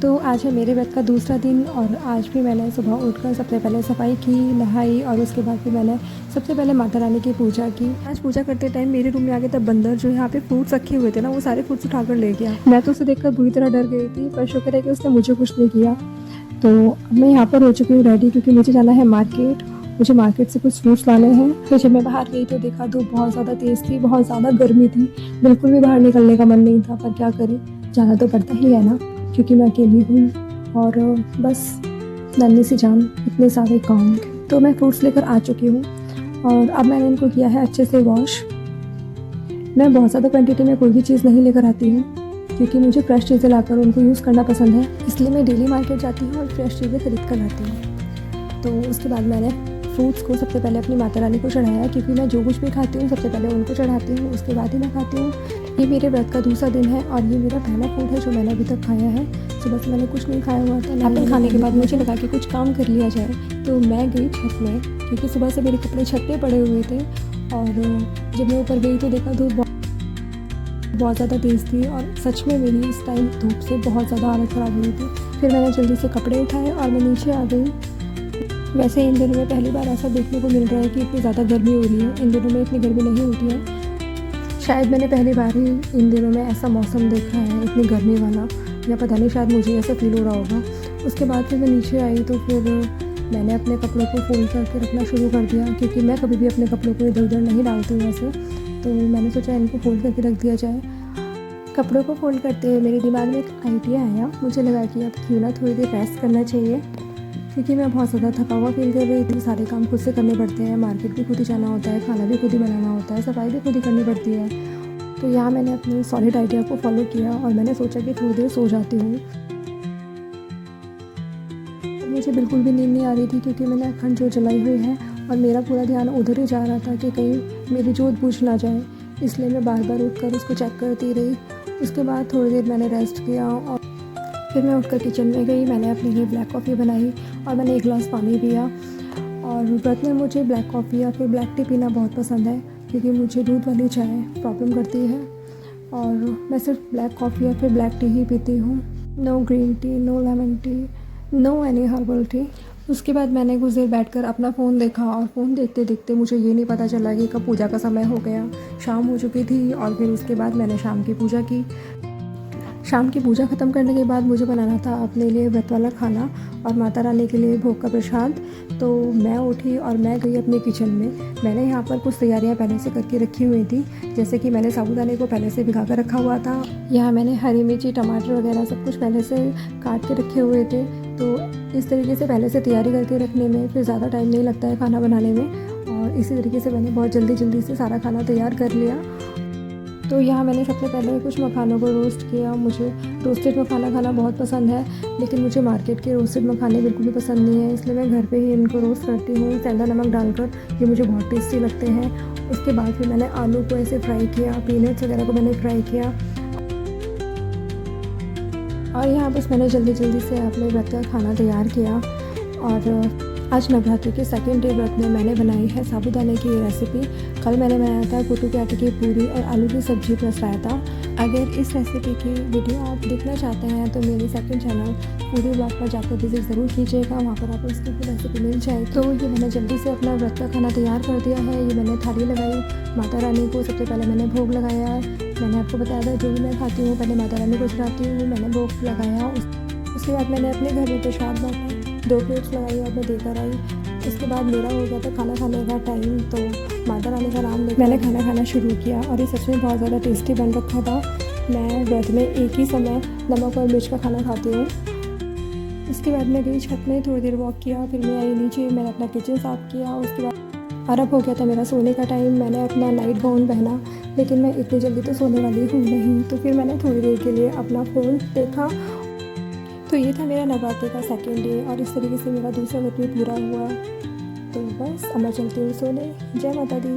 तो आज है मेरे व्रत का दूसरा दिन और आज भी मैंने सुबह उठकर सबसे पहले सफाई की, नहाई और उसके बाद फिर मैंने सबसे पहले माता रानी की पूजा की। आज पूजा करते टाइम मेरे रूम में आके तब बंदर जो यहाँ पे फ्रूट्स रखे हुए थे ना, वो सारे फ्रूट्स उठाकर ले गया। मैं तो उसे देखकर बुरी तरह डर गई थी, पर शुक्र है कि उसने मुझे कुछ नहीं किया। तो अब मैं यहाँ पर हो चुकी हूँ रेडी, क्योंकि मुझे जाना है मार्केट। मुझे मार्केट से कुछ फ्रूट्स लाने हैं। फिर जब मैं बाहर गई तो देखा धूप बहुत ज़्यादा तेज़ थी, बहुत ज़्यादा गर्मी थी, बिल्कुल भी बाहर निकलने का मन नहीं था। पर क्या करें, जाना तो पड़ता ही है ना, क्योंकि मैं अकेली हूँ और बस नन्ही सी जान, इतने सारे काम। तो मैं फ्रूट्स लेकर आ चुकी हूँ और अब मैंने इनको किया है अच्छे से वॉश। मैं बहुत ज़्यादा क्वांटिटी में कोई भी चीज़ नहीं लेकर आती हूँ, क्योंकि मुझे फ्रेश चीज़ें लाकर उनको यूज़ करना पसंद है। इसलिए मैं डेली मार्केट जाती हूँ और फ्रेश चीज़ें खरीद कर लाती हूँ। तो उसके बाद मैंने फ्रूट्स को सबसे पहले अपनी माता रानी को चढ़ाया, क्योंकि मैं जो कुछ भी खाती हूँ सबसे पहले उनको चढ़ाती हूँ, उसके बाद ही मैं खाती हूँ। ये मेरे व्रत का दूसरा दिन है और ये मेरा पहला फूड है जो मैंने अभी तक खाया है। सुबह से मैंने कुछ नहीं खाया हुआ था। एप्पल खाने के बाद मुझे लगा कि कुछ काम कर लिया जाए, तो मैं गई छत में, क्योंकि सुबह से मेरे कपड़े छत पे पड़े हुए थे। और जब मैं ऊपर गई तो देखा धूप बहुत ज़्यादा तेज़ थी और सच में मेरी इस टाइम धूप से बहुत ज़्यादा हालत ख़राब हुई थी। फिर मैंने जल्दी से कपड़े उठाए और मैं नीचे आ गई। वैसे इन दिनों में पहली बार ऐसा देखने को मिल रहा है कि इतनी ज़्यादा गर्मी हो रही है। इन दिनों में इतनी गर्मी नहीं होती है। शायद मैंने पहली बार ही इन दिनों में ऐसा मौसम देखा है, इतनी गर्मी वाला, या पता नहीं, शायद मुझे ऐसा फील हो रहा होगा। उसके बाद फिर मैं नीचे आई तो फिर मैंने अपने कपड़ों को फोल्ड करके रखना शुरू कर दिया, क्योंकि मैं कभी भी अपने कपड़ों को इधर उधर नहीं डालती हूँ वैसे। तो मैंने सोचा इनको फोल्ड करके रख दिया जाए। कपड़ों को फोल्ड करते हुए मेरे दिमाग में एक आइडिया आया। मुझे लगा कि अब क्यों ना थोड़ी देर रेस्ट करना चाहिए, क्योंकि मैं बहुत ज़्यादा थका हुआ फील कर रही थी। सारे काम खुद से करने पड़ते हैं, मार्केट भी खुद ही जाना होता है, खाना भी खुद ही बनाना होता है, सफाई भी खुद ही करनी पड़ती है। तो यहाँ मैंने अपनी सॉलिड आइडिया को फॉलो किया और मैंने सोचा कि थोड़ी देर सो जाती हूँ। मुझे बिल्कुल भी नींद नहीं आ रही थी, क्योंकि मैंने अखंड जोत जलाई हुई है और मेरा पूरा ध्यान उधर ही जा रहा था कि कहीं मेरी जोत बुझ ना जाए। इसलिए मैं बार बार उठकर उसको चेक करती रही। उसके बाद थोड़ी देर मैंने रेस्ट किया और फिर मैं उठकर किचन में गई। मैंने अपने लिए ब्लैक कॉफ़ी बनाई और मैंने 1 गिलास पानी पिया। और व्रत में मुझे ब्लैक कॉफ़ी या फिर ब्लैक टी पीना बहुत पसंद है, क्योंकि मुझे दूध वाली चाय प्रॉब्लम करती है और मैं सिर्फ ब्लैक कॉफ़ी या फिर ब्लैक टी ही पीती हूँ। No green tea, no lemon tea, no any herbal tea. उसके बाद मैंने कुछ देर बैठकर अपना फ़ोन देखा और फ़ोन देखते देखते मुझे ये नहीं पता चला कि कब पूजा का समय हो गया। शाम हो चुकी थी और फिर उसके बाद मैंने शाम की पूजा की। शाम की पूजा ख़त्म करने के बाद मुझे बनाना था अपने लिए व्रत वाला खाना और माता रानी के लिए भोग का प्रसाद। तो मैं उठी और मैं गई अपने किचन में। मैंने यहाँ पर कुछ तैयारियाँ पहले से करके रखी हुई थी, जैसे कि मैंने साबूदाने को पहले से भिगा कर रखा हुआ था। यहाँ मैंने हरी मिर्ची, टमाटर वगैरह सब कुछ पहले से काट के रखे हुए थे। तो इस तरीके से पहले से तैयारी करके रखने में फिर ज़्यादा टाइम नहीं लगता है खाना बनाने में, और इसी तरीके से मैंने बहुत जल्दी से सारा खाना तैयार कर लिया। तो यहाँ मैंने सबसे पहले कुछ मखानों को रोस्ट किया। मुझे रोस्टेड मखाना खाना बहुत पसंद है, लेकिन मुझे मार्केट के रोस्टेड मखाने बिल्कुल भी पसंद नहीं है, इसलिए मैं घर पे ही इनको रोस्ट करती हूँ सेंधा नमक डालकर। ये मुझे बहुत टेस्टी लगते हैं। उसके बाद फिर मैंने आलू को ऐसे फ्राई किया, पीनट्स वगैरह को मैंने फ्राई किया। और यहाँ बस मैंने जल्दी से अपने व्रत का खाना तैयार किया। और आज नवरात्रि के सेकंड डे व्रत में मैंने बनाई है साबूदाने की ये रेसिपी। कल मैंने बनाया था कुट्टू के आटे की पूरी और आलू की सब्जी प्लस रायता। अगर इस रेसिपी की वीडियो आप देखना चाहते हैं तो मेरे सेकंड चैनल पूरी ब्लॉग पर जाकर विजिट ज़रूर कीजिएगा, वहाँ पर आपको इसकी रेसिपी मिल जाएगी। तो ये मैंने जल्दी से अपना व्रत का खाना तैयार कर दिया है। ये मैंने थाली लगाई माता रानी को, सबसे पहले मैंने भोग लगाया। मैंने आपको बताया था जो भी मैं खाती हूँ पहले माता रानी को चढ़ाती हूँ, मैंने भोग लगाया। उसके बाद मैंने अपने घर में प्रसाद बांटा, 2 प्लेट्स लगाई और मैं देकर आई। इसके बाद मेरा हो गया था खाना खाने का टाइम, तो माता रानी का नाम लेकर मैंने खाना खाना शुरू किया और ये सच में बहुत ज़्यादा टेस्टी बन रखा था। मैं व्रत में एक ही समय नमक और मिर्च का खाना खाती हूँ। इसके बाद मैं गई छत में, थोड़ी देर वॉक किया, फिर मैं आई नीचे, मैंने अपना किचन साफ़ किया। उसके बाद और अब हो गया था मेरा सोने का टाइम। मैंने अपना नाइट गाउन पहना, लेकिन मैं इतनी जल्दी तो सोने वाली हूँ नहीं, तो फिर मैंने थोड़ी देर के लिए अपना फ़ोन देखा। तो ये था मेरा नवरात्रि का सेकंड डे और इस तरीके से मेरा दूसरा व्रत भी पूरा हुआ। तो बस अब मैं चलती हूँ सोने। जय माता दी।